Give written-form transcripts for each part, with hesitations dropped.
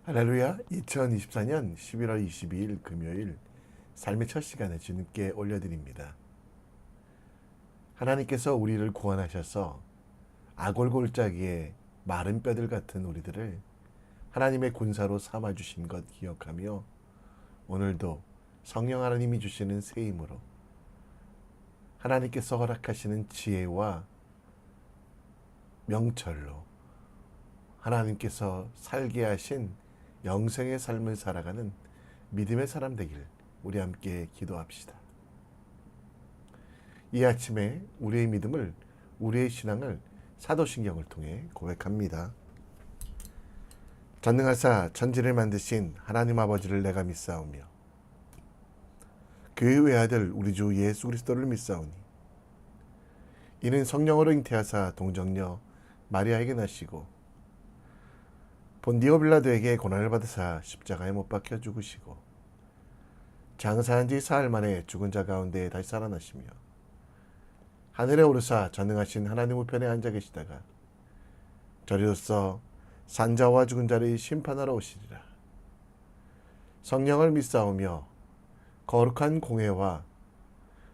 할렐루야. 2024년 11월 22일 금요일 삶의 첫 시간에 주님께 올려드립니다. 하나님께서 우리를 구원하셔서 아골골짜기에 마른 뼈들 같은 우리들을 하나님의 군사로 삼아주신 것 기억하며 오늘도 성령 하나님이 주시는 새 힘으로 하나님께서 허락하시는 지혜와 명철로 하나님께서 살게 하신 영생의 삶을 살아가는 믿음의 사람 되길 우리 함께 기도합시다. 이 아침에 우리의 믿음을, 우리의 신앙을 사도신경을 통해 고백합니다. 전능하사 천지를 만드신 하나님 아버지를 내가 믿사오며 그의 외아들 우리 주 예수 그리스도를 믿사오니 이는 성령으로 잉태하사 동정녀 마리아에게 나시고 본디오 빌라도에게 고난을 받으사 십자가에 못 박혀 죽으시고 장사한 지 사흘 만에 죽은 자 가운데 다시 살아나시며 하늘에 오르사 전능하신 하나님 우편에 앉아 계시다가 저리로서 산자와 죽은 자를 심판하러 오시리라. 성령을 믿사오며 거룩한 공회와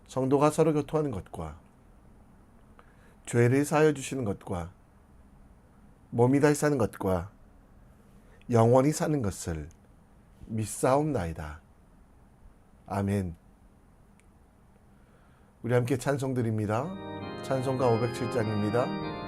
성도가 서로 교통하는 것과 죄를 사하여 주시는 것과 몸이 다시 사는 것과 영원히 사는 것을 믿사옵나이다. 아멘. 우리 함께 찬송 드립니다. 찬송가 507장입니다.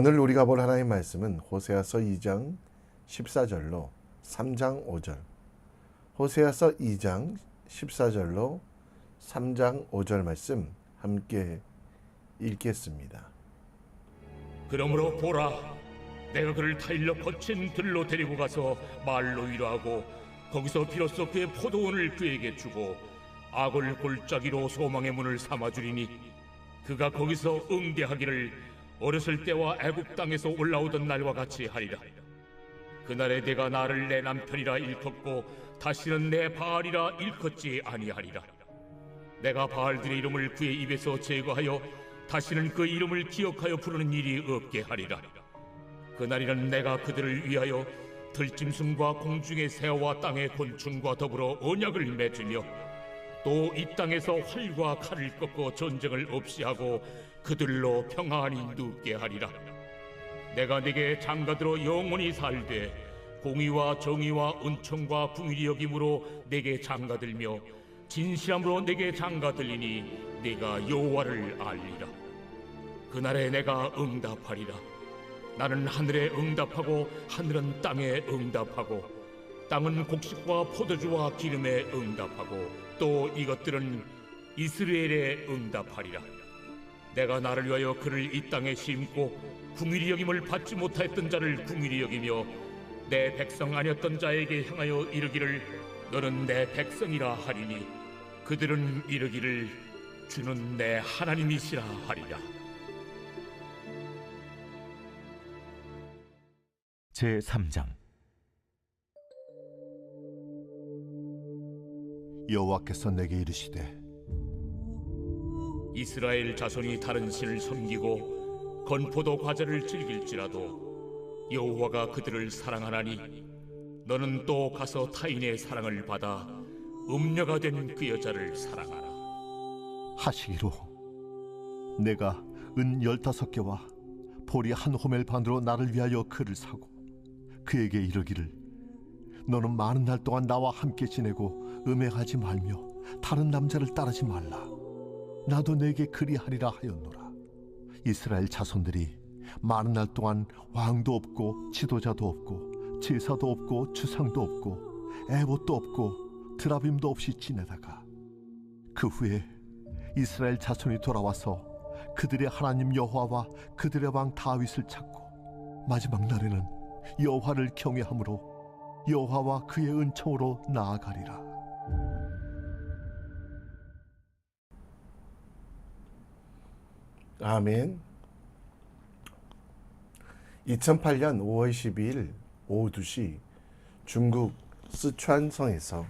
오늘 우리가 볼 하나님의 말씀은 호세아서 2장 14절로 3장 5절, 호세아서 2장 14절로 3장 5절 말씀 함께 읽겠습니다. 그러므로 보라, 내가 그를 타일러 거친 들로 데리고 가서 말로 위로하고 거기서 비로소 그의 포도원을 그에게 주고 악을 골짜기로 소망의 문을 삼아주리니 그가 거기서 응대하기를 어렸을 때와 애굽 땅에서 올라오던 날과 같이 하리라. 그날에 내가 나를 내 남편이라 일컫고 다시는 내 바알이라 일컫지 아니하리라. 내가 바알들의 이름을 그의 입에서 제거하여 다시는 그 이름을 기억하여 부르는 일이 없게 하리라. 그날에는 내가 그들을 위하여 들짐승과 공중의 새와 땅의 곤충과 더불어 언약을 맺으며 또 이 땅에서 활과 칼을 꺾고 전쟁을 없이 하고 그들로 평안히 눕게 하리라. 내가 네게 장가들어 영원히 살되 공의와 정의와 은총과 긍휼히 여김으로 네게 장가들며 진실함으로 내게 장가 들리니 네가 여호와를 알리라. 그날에 내가 응답하리라. 나는 하늘에 응답하고 하늘은 땅에 응답하고 땅은 곡식과 포도주와 기름에 응답하고 또 이것들은 이스라엘에 응답하리라. 내가 나를 위하여 그를 이 땅에 심고 궁일이 여김을 받지 못하였던 자를 궁일이 여기며 내 백성 아니었던 자에게 향하여 이르기를 너는 내 백성이라 하리니 그들은 이르기를 주는 내 하나님이시라 하리라. 제3장. 여호와께서 내게 이르시되 이스라엘 자손이 다른 신을 섬기고 건포도 과자를 즐길지라도 여호와가 그들을 사랑하나니 너는 또 가서 타인의 사랑을 받아 음녀가 된 그 여자를 사랑하라. 하시기로 내가 은 15개와 보리 한 호멜 반으로 나를 위하여 그를 사고 그에게 이르기를 너는 많은 날 동안 나와 함께 지내고 음행하지 말며 다른 남자를 따르지 말라. 나도 내게 그리하리라 하였노라. 이스라엘 자손들이 많은 날 동안 왕도 없고 지도자도 없고 제사도 없고 주상도 없고 에봇도 없고 드라빔도 없이 지내다가 그 후에 이스라엘 자손이 돌아와서 그들의 하나님 여호와와 그들의 왕 다윗을 찾고 마지막 날에는 여호와를 경외함으로 여호와와 그의 은총으로 나아가리라. 아멘. 2008년 5월 12일 오후 2시 중국 쓰촨성에서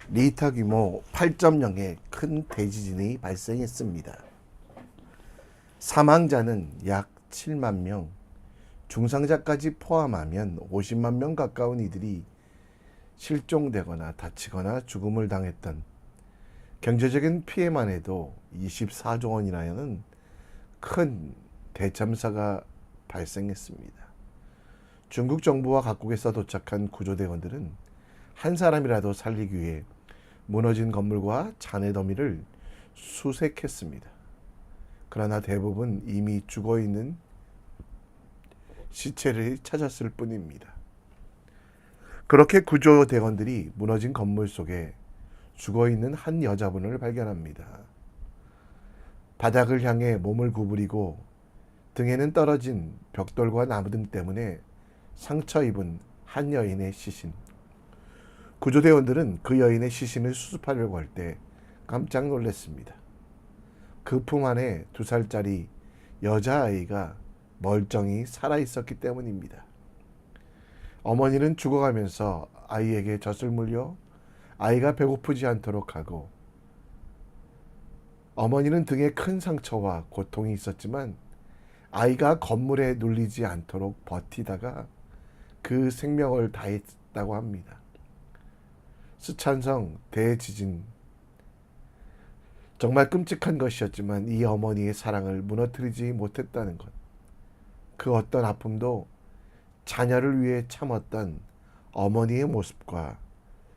리터 규모 8.0의 큰 대지진이 발생했습니다. 사망자는 약 7만 명, 중상자까지 포함하면 50만 명 가까운 이들이 실종되거나 다치거나 죽음을 당했던, 경제적인 피해만 해도 24조 원이라는 큰 대참사가 발생했습니다. 중국 정부와 각국에서 도착한 구조대원들은 한 사람이라도 살리기 위해 무너진 건물과 잔해 더미를 수색했습니다. 그러나 대부분 이미 죽어있는 시체를 찾았을 뿐입니다. 그렇게 구조대원들이 무너진 건물 속에 죽어있는 한 여자분을 발견합니다. 바닥을 향해 몸을 구부리고 등에는 떨어진 벽돌과 나무 등 때문에 상처 입은 한 여인의 시신. 구조대원들은 그 여인의 시신을 수습하려고 할 때 깜짝 놀랐습니다. 그 품 안에 2살짜리 여자아이가 멀쩡히 살아있었기 때문입니다. 어머니는 죽어가면서 아이에게 젖을 물려 아이가 배고프지 않도록 하고, 어머니는 등에 큰 상처와 고통이 있었지만 아이가 건물에 눌리지 않도록 버티다가 그 생명을 다했다고 합니다. 쓰촨성 대지진, 정말 끔찍한 것이었지만 이 어머니의 사랑을 무너뜨리지 못했다는 것, 그 어떤 아픔도 자녀를 위해 참았던 어머니의 모습과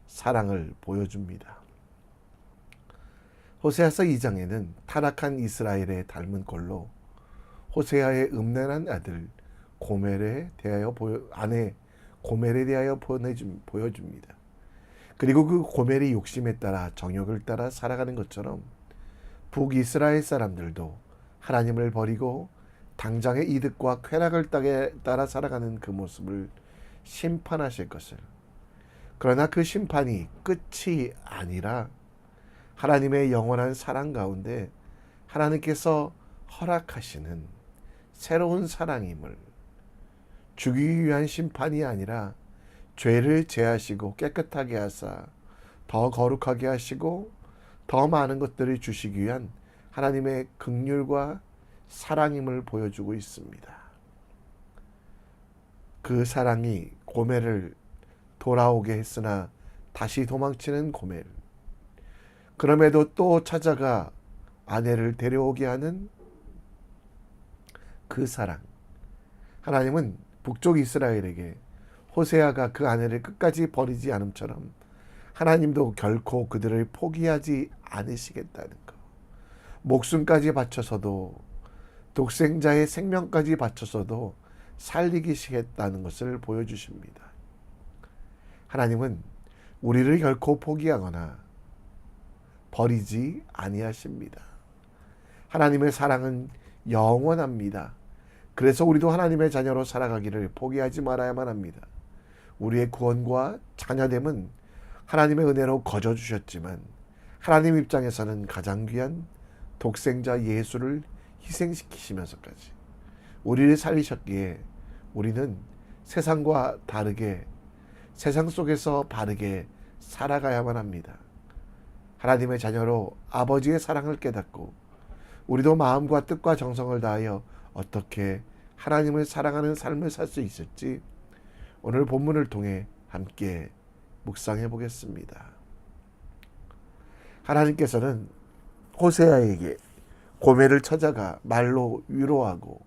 사랑을 보여줍니다. 호세아서 2장에는 타락한 이스라엘에 닮은 꼴로 호세아의 음란한 아들 아내 고멜에 대하여 보여줍니다. 그리고 그 고멜의 욕심에 따라 정욕을 따라 살아가는 것처럼 북이스라엘 사람들도 하나님을 버리고 당장의 이득과 쾌락을 따라 살아가는 그 모습을 심판하실 것을, 그러나 그 심판이 끝이 아니라 하나님의 영원한 사랑 가운데 하나님께서 허락하시는 새로운 사랑임을, 죽이기 위한 심판이 아니라 죄를 제하시고 깨끗하게 하사 더 거룩하게 하시고 더 많은 것들을 주시기 위한 하나님의 긍휼과 사랑임을 보여주고 있습니다. 그 사랑이 고멜을 돌아오게 했으나 다시 도망치는 고멜, 그럼에도 또 찾아가 아내를 데려오게 하는 그 사랑. 하나님은 북쪽 이스라엘에게 호세아가 그 아내를 끝까지 버리지 않음처럼 하나님도 결코 그들을 포기하지 않으시겠다는 것. 목숨까지 바쳐서도, 독생자의 생명까지 바쳐서도 살리시겠다는 것을 보여주십니다. 하나님은 우리를 결코 포기하거나 버리지 아니하십니다. 하나님의 사랑은 영원합니다. 그래서 우리도 하나님의 자녀로 살아가기를 포기하지 말아야만 합니다. 우리의 구원과 자녀됨은 하나님의 은혜로 거저 주셨지만 하나님 입장에서는 가장 귀한 독생자 예수를 희생시키시면서까지 우리를 살리셨기에 우리는 세상과 다르게, 세상 속에서 바르게 살아가야만 합니다. 하나님의 자녀로 아버지의 사랑을 깨닫고 우리도 마음과 뜻과 정성을 다하여 어떻게 하나님을 사랑하는 삶을 살 수 있을지 오늘 본문을 통해 함께 묵상해 보겠습니다. 하나님께서는 호세아에게 고멜을 찾아가 말로 위로하고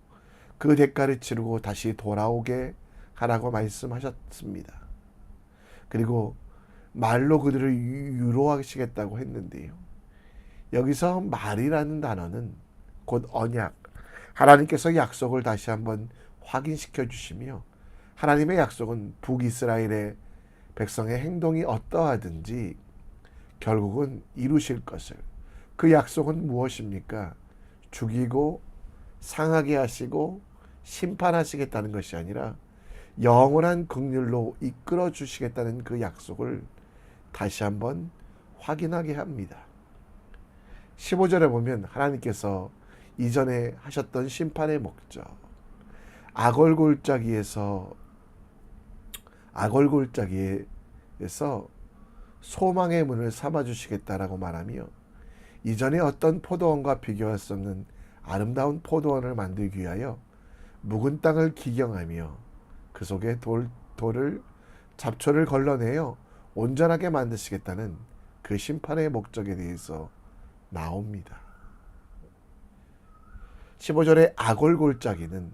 그 대가를 치르고 다시 돌아오게 하라고 말씀하셨습니다. 그리고 말로 그들을 위로하시겠다고 했는데요. 여기서 말이라는 단어는 곧 언약, 하나님께서 약속을 다시 한번 확인시켜 주시며 하나님의 약속은 북이스라엘의 백성의 행동이 어떠하든지 결국은 이루실 것을, 그 약속은 무엇입니까? 죽이고 상하게 하시고 심판하시겠다는 것이 아니라 영원한 긍휼로 이끌어 주시겠다는 그 약속을 다시 한번 확인하게 합니다. 15절에 보면 하나님께서 이전에 하셨던 심판의 목적, 아골골짜기에서 소망의 문을 삼아주시겠다라고 말하며 이전에 어떤 포도원과 비교할 수 없는 아름다운 포도원을 만들기 위하여 묵은 땅을 기경하며 그 속에 잡초를 걸러내어 온전하게 만드시겠다는 그 심판의 목적에 대해서 나옵니다. 15절의 아골골짜기는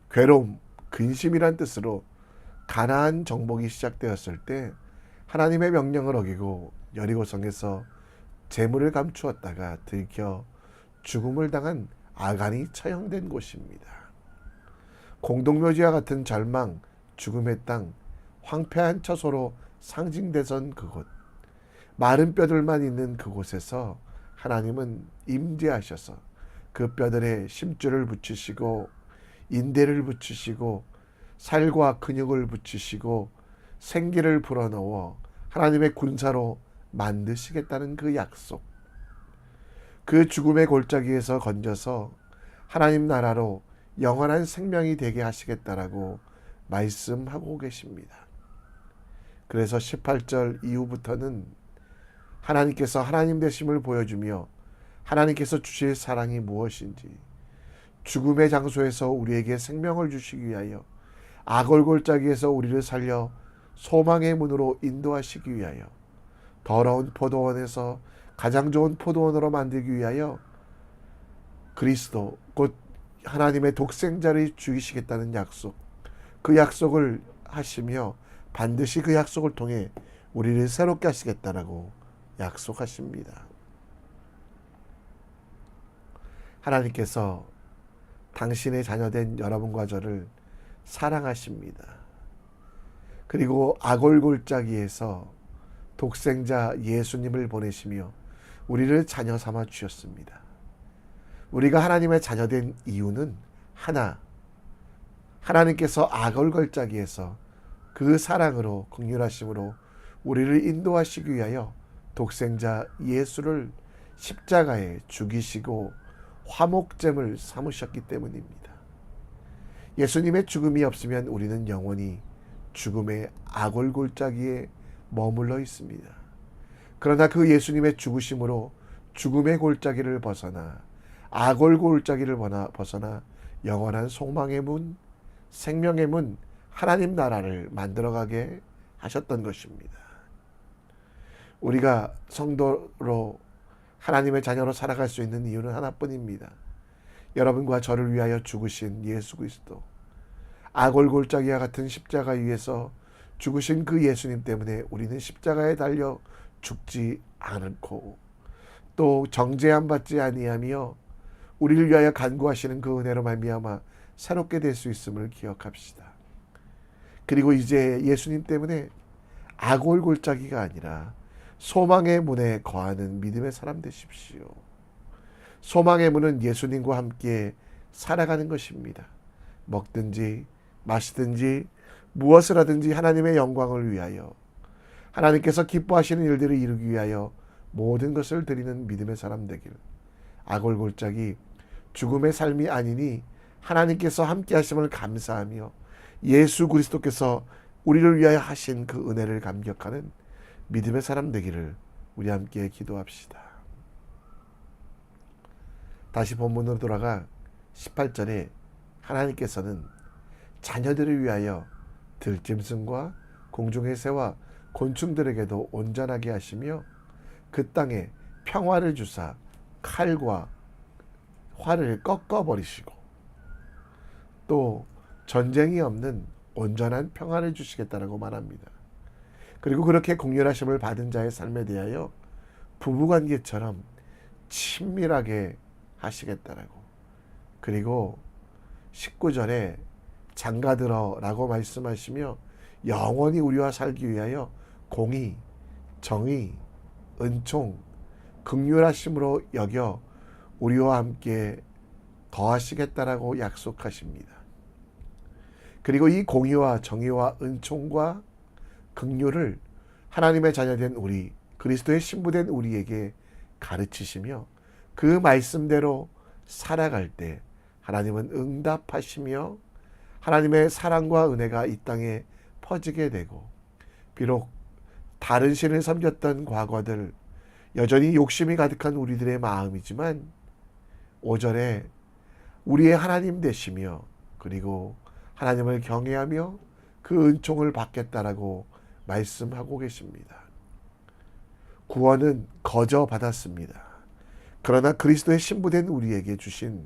괴로움, 근심이란 뜻으로 가나안 정복이 시작되었을 때 하나님의 명령을 어기고 여리고성에서 재물을 감추었다가 들켜 죽음을 당한 아간이 처형된 곳입니다. 공동묘지와 같은 절망, 죽음의 땅, 황폐한 처소로 상징되던 그곳, 마른 뼈들만 있는 그곳에서 하나님은 임재하셔서 그 뼈들에 심줄을 붙이시고 인대를 붙이시고 살과 근육을 붙이시고 생기를 불어넣어 하나님의 군사로 만드시겠다는 그 약속, 그 죽음의 골짜기에서 건져서 하나님 나라로 영원한 생명이 되게 하시겠다라고 말씀하고 계십니다. 그래서 18절 이후부터는 하나님께서 하나님 되심을 보여주며 하나님께서 주실 사랑이 무엇인지, 죽음의 장소에서 우리에게 생명을 주시기 위하여 아골골짜기에서 우리를 살려 소망의 문으로 인도하시기 위하여 더러운 포도원에서 가장 좋은 포도원으로 만들기 위하여 그리스도 곧 하나님의 독생자를 죽이시겠다는 약속, 그 약속을 하시며 반드시 그 약속을 통해 우리를 새롭게 하시겠다라고 약속하십니다. 하나님께서 당신의 자녀된 여러분과 저를 사랑하십니다. 그리고 아골골짜기에서 독생자 예수님을 보내시며 우리를 자녀 삼아 주셨습니다. 우리가 하나님의 자녀된 이유는 하나, 하나님께서 아골골짜기에서 그 사랑으로, 긍휼하심으로 우리를 인도하시기 위하여 독생자 예수를 십자가에 죽이시고 화목제물 삼으셨기 때문입니다. 예수님의 죽음이 없으면 우리는 영원히 죽음의 아골골짜기에 머물러 있습니다. 그러나 그 예수님의 죽으심으로 죽음의 골짜기를 벗어나 아골골짜기를 벗어나 영원한 소망의 문, 생명의 문, 하나님 나라를 만들어가게 하셨던 것입니다. 우리가 성도로 하나님의 자녀로 살아갈 수 있는 이유는 하나뿐입니다. 여러분과 저를 위하여 죽으신 예수 그리스도, 아골골짜기와 같은 십자가 위에서 죽으신 그 예수님 때문에 우리는 십자가에 달려 죽지 않고 또 정죄함 받지 아니하며 우리를 위하여 간구하시는 그 은혜로 말미암아 새롭게 될 수 있음을 기억합시다. 그리고 이제 예수님 때문에 아골골짜기가 아니라 소망의 문에 거하는 믿음의 사람 되십시오. 소망의 문은 예수님과 함께 살아가는 것입니다. 먹든지 마시든지 무엇을 하든지 하나님의 영광을 위하여, 하나님께서 기뻐하시는 일들을 이루기 위하여 모든 것을 드리는 믿음의 사람 되길. 아골골짜기 죽음의 삶이 아니니 하나님께서 함께 하심을 감사하며 예수 그리스도께서 우리를 위하여 하신 그 은혜를 감격하는 믿음의 사람 되기를 우리 함께 기도합시다. 다시 본문으로 돌아가 18절에 하나님께서는 자녀들을 위하여 들짐승과 공중의 새와 곤충들에게도 온전하게 하시며 그 땅에 평화를 주사 칼과 활을 꺾어버리시고 또 전쟁이 없는 온전한 평화를 주시겠다라고 말합니다. 그리고 그렇게 공렬하심을 받은 자의 삶에 대하여 부부관계처럼 친밀하게 하시겠다라고. 그리고 19절에 장가들어 라고 말씀하시며 영원히 우리와 살기 위하여 공의, 정의, 은총, 긍휼하심으로 여겨 우리와 함께 더하시겠다라고 약속하십니다. 그리고 이 공의와 정의와 은총과 긍휼을 하나님의 자녀된 우리, 그리스도의 신부된 우리에게 가르치시며 그 말씀대로 살아갈 때 하나님은 응답하시며 하나님의 사랑과 은혜가 이 땅에 퍼지게 되고, 비록 다른 신을 섬겼던 과거들, 여전히 욕심이 가득한 우리들의 마음이지만 5절에 우리의 하나님 되시며 그리고 하나님을 경외하며 그 은총을 받겠다라고 말씀하고 계십니다. 구원은 거저 받았습니다. 그러나 그리스도의 신부된 우리에게 주신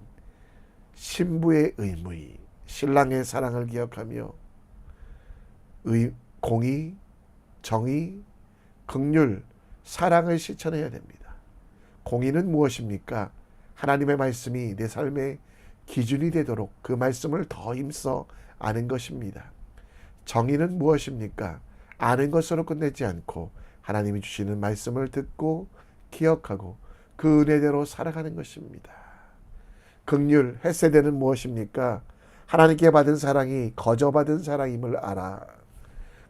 신부의 의무, 신랑의 사랑을 기억하며 공의, 정의, 긍휼, 사랑을 실천해야 됩니다. 공의는 무엇입니까? 하나님의 말씀이 내 삶의 기준이 되도록 그 말씀을 더 힘써 아는 것입니다. 정의는 무엇입니까? 아는 것으로 끝내지 않고 하나님이 주시는 말씀을 듣고 기억하고 그 은혜대로 살아가는 것입니다. 긍휼, 헤세드는 무엇입니까? 하나님께 받은 사랑이 거저 받은 사랑임을 알아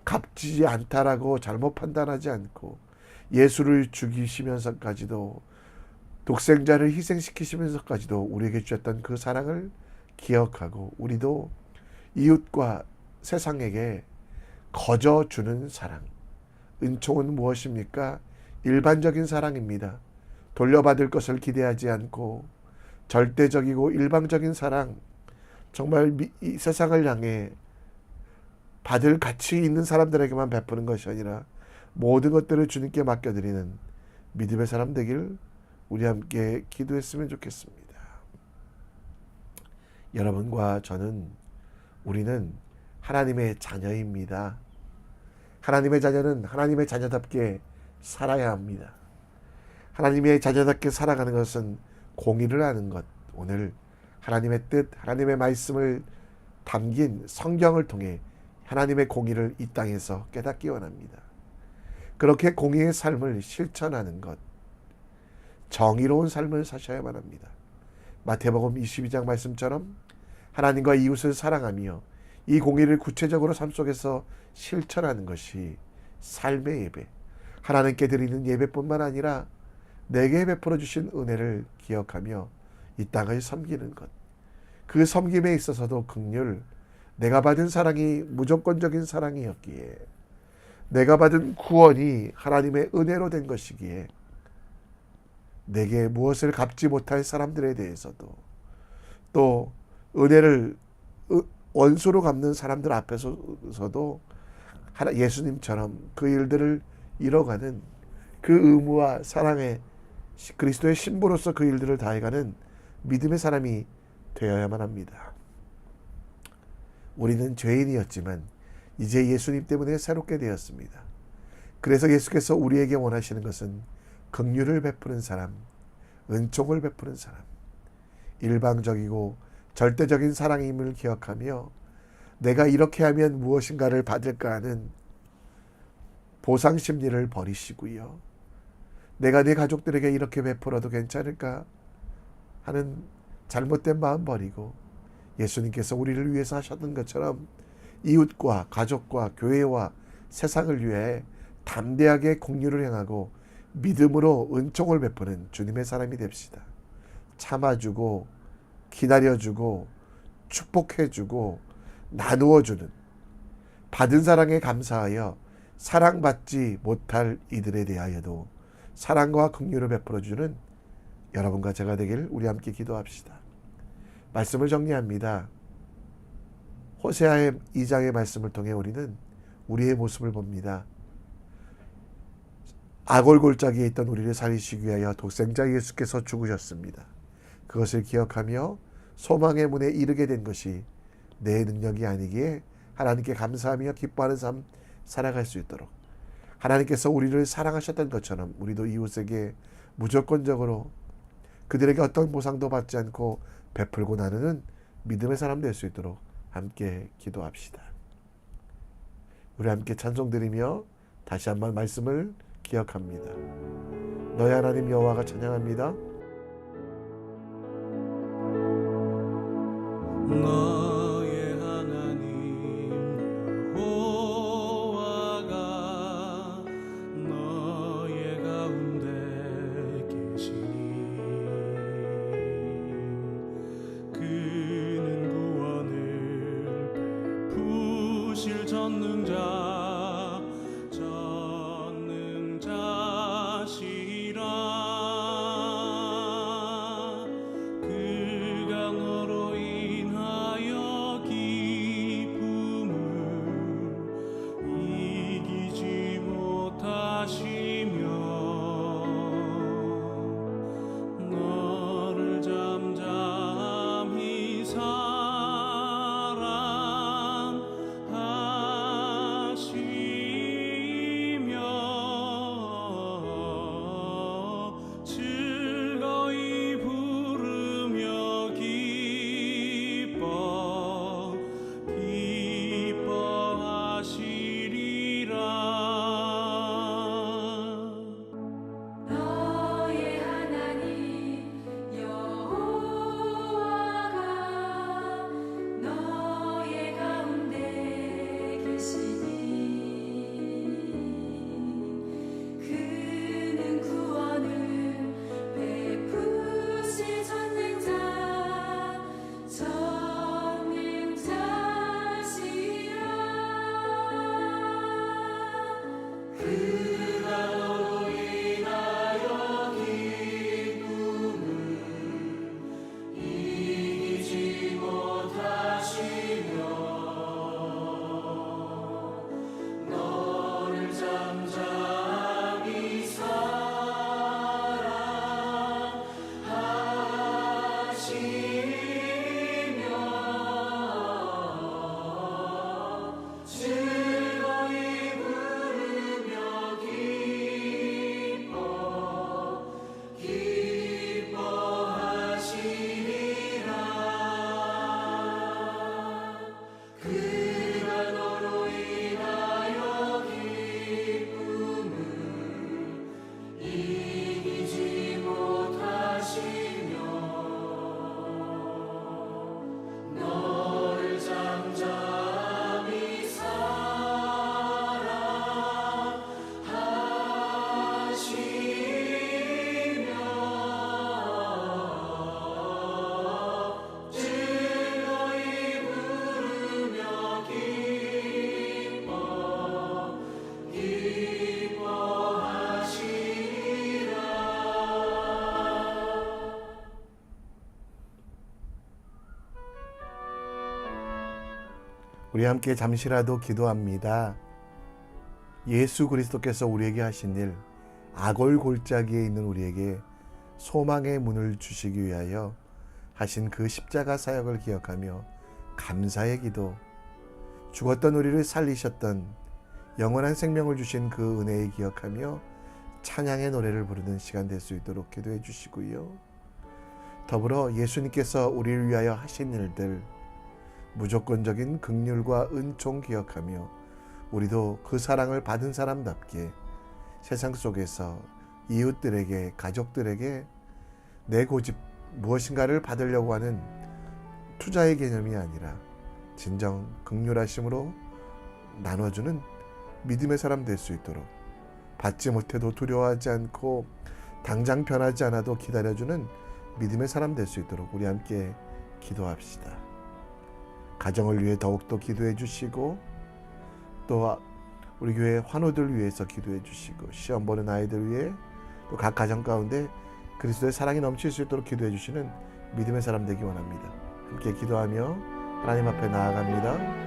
값지지 않다라고 잘못 판단하지 않고 예수를 죽이시면서까지도 독생자를 희생시키시면서까지도 우리에게 주셨던 그 사랑을 기억하고 우리도 이웃과 세상에게 거저 주는 사랑. 은총은 무엇입니까? 일반적인 사랑입니다. 돌려받을 것을 기대하지 않고 절대적이고 일방적인 사랑, 정말 이 세상을 향해 받을 가치 있는 사람들에게만 베푸는 것이 아니라 모든 것들을 주님께 맡겨드리는 믿음의 사람 되길 우리 함께 기도했으면 좋겠습니다. 여러분과 저는, 우리는 하나님의 자녀입니다. 하나님의 자녀는 하나님의 자녀답게 살아야 합니다. 하나님의 자녀답게 살아가는 것은 공의를 하는 것, 오늘 하나님의 뜻, 하나님의 말씀을 담긴 성경을 통해 하나님의 공의를 이 땅에서 깨닫기 원합니다. 그렇게 공의의 삶을 실천하는 것, 정의로운 삶을 사셔야만 합니다. 마태복음 22장 말씀처럼 하나님과 이웃을 사랑하며 이 공의를 구체적으로 삶 속에서 실천하는 것이 삶의 예배, 하나님께 드리는 예배뿐만 아니라 내게 베풀어 주신 은혜를 기억하며 이 땅을 섬기는 것, 그 섬김에 있어서도 긍휼, 내가 받은 사랑이 무조건적인 사랑이었기에, 내가 받은 구원이 하나님의 은혜로 된 것이기에 내게 무엇을 갚지 못할 사람들에 대해서도, 또 은혜를 원수로 갚는 사람들 앞에서도 예수님처럼 그 일들을 이뤄가는 그 의무와 사랑의 그리스도의 신부로서 그 일들을 다해가는 믿음의 사람이 되어야만 합니다. 우리는 죄인이었지만 이제 예수님 때문에 새롭게 되었습니다. 그래서 예수께서 우리에게 원하시는 것은 긍휼을 베푸는 사람, 은총을 베푸는 사람, 일방적이고 절대적인 사랑임을 기억하며 내가 이렇게 하면 무엇인가를 받을까 하는 보상 심리를 버리시고요. 내가 내 가족들에게 이렇게 베풀어도 괜찮을까 하는 잘못된 마음 버리고 예수님께서 우리를 위해서 하셨던 것처럼 이웃과 가족과 교회와 세상을 위해 담대하게 긍휼을 행하고 믿음으로 은총을 베푸는 주님의 사람이 됩시다. 참아주고 기다려주고 축복해주고 나누어주는, 받은 사랑에 감사하여 사랑받지 못할 이들에 대하여도 사랑과 긍휼을 베풀어주는 여러분과 제가 되길 우리 함께 기도합시다. 말씀을 정리합니다. 호세아의 2장의 말씀을 통해 우리는 우리의 모습을 봅니다. 악골 골짜기에 있던 우리를 살리시기 위하여 독생자 예수께서 죽으셨습니다. 그것을 기억하며 소망의 문에 이르게 된 것이 내 능력이 아니기에 하나님께 감사하며 기뻐하는 삶 살아갈 수 있도록 하나님께서 우리를 사랑하셨던 것처럼 우리도 이웃에게 무조건적으로 그들에게 어떤 보상도 받지 않고 베풀고 나누는 믿음의 사람 될 수 있도록 함께 기도합시다. 우리 함께 찬송 드리며 다시 한번 말씀을 기억합니다. 너희 하나님 여호와가 찬양합니다. 너의 하나님 여호와가 너의 가운데 계시니 그는 구원을 베푸실 전능자시라. 그가 너로 인하여 기쁨을 이기지 못하시며 너를 잠잠히 사랑하시며 즐거이 부르며 기뻐하시리라. 너의 하나님 여호와가 너의 가운데 계시니 그는 구원을 베푸실 전능자시라. 그가 너로 인하여 기쁨을 이기지 못하시며 너를 잠잠히 사랑하시며 즐거이 부르며 기뻐하시리라. 그가 너로 인하여 기쁨을 이기지 못하시며 너를 잠잠히 사랑하시며 즐거이 부르며 기뻐하시리라. 우리 함께 잠시라도 기도합니다. 예수 그리스도께서 우리에게 하신 일, 악골 골짜기에 있는 우리에게 소망의 문을 주시기 위하여 하신 그 십자가 사역을 기억하며 감사의 기도, 죽었던 우리를 살리셨던 영원한 생명을 주신 그 은혜에 기억하며 찬양의 노래를 부르는 시간 될 수 있도록 기도해 주시고요. 더불어 예수님께서 우리를 위하여 하신 일들, 무조건적인 긍휼과 은총 기억하며 우리도 그 사랑을 받은 사람답게 세상 속에서 이웃들에게, 가족들에게 내 고집 무엇인가를 받으려고 하는 투자의 개념이 아니라 진정 긍휼하심으로 나눠주는 믿음의 사람 될 수 있도록, 받지 못해도 두려워하지 않고 당장 변하지 않아도 기다려주는 믿음의 사람 될 수 있도록 우리 함께 기도합시다. 가정을 위해 더욱더 기도해 주시고, 또 우리 교회 환우들 위해서 기도해 주시고, 시험 보는 아이들 위해, 또 각 가정 가운데 그리스도의 사랑이 넘칠 수 있도록 기도해 주시는 믿음의 사람 되기 원합니다. 함께 기도하며 하나님 앞에 나아갑니다.